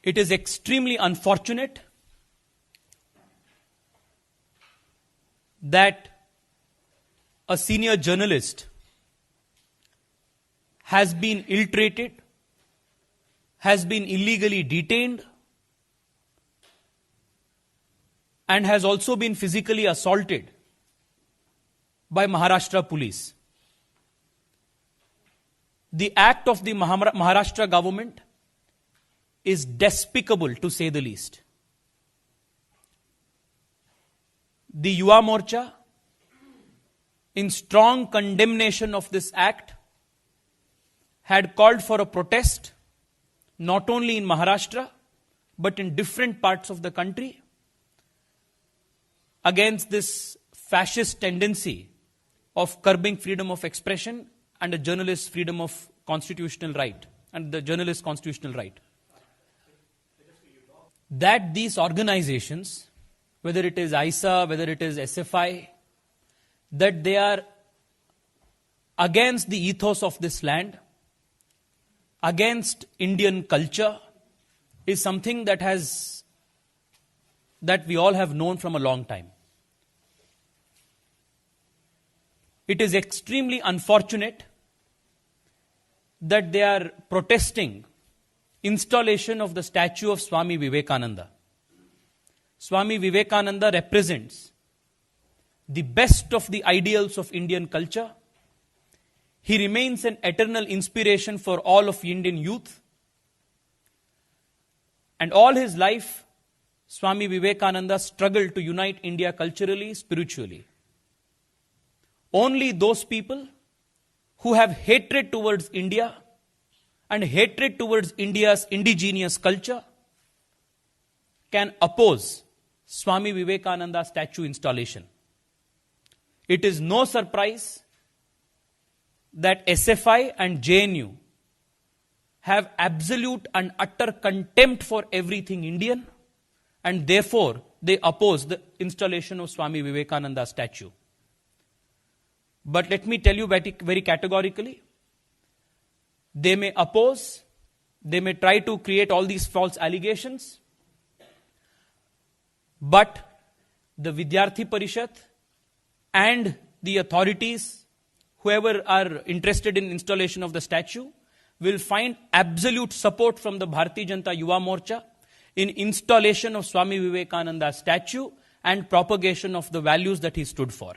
It is extremely unfortunate that a senior journalist has been ill-treated, has been illegally detained, and has also been physically assaulted by Maharashtra police. The act of the Maharashtra government is despicable, to say the least. The Yuva Morcha, in strong condemnation of this act, had called for a protest not only in Maharashtra but in different parts of the country against this fascist tendency of curbing freedom of expression and a journalist's freedom of constitutional right and the journalist's constitutional right. That these organizations, whether it is ISA, whether it is SFI, that they are against the ethos of this land, against Indian culture, is something that we all have known from a long time. It is extremely unfortunate that they are protesting installation of the statue of Swami Vivekananda. Swami Vivekananda represents the best of the ideals of Indian culture. He remains an eternal inspiration for all of Indian youth. And all his life, Swami Vivekananda struggled to unite India culturally, spiritually. Only those people who have hatred towards India and hatred towards India's indigenous culture can oppose Swami Vivekananda statue installation. It is no surprise that SFI and JNU have absolute and utter contempt for everything Indian, and therefore they oppose the installation of Swami Vivekananda statue. But let me tell you very categorically, they may oppose, they may try to create all these false allegations, but the Vidyarthi Parishad and the authorities, whoever are interested in installation of the statue, will find absolute support from the Bharatiya Janata Yuva Morcha in installation of Swami Vivekananda statue and propagation of the values that he stood for.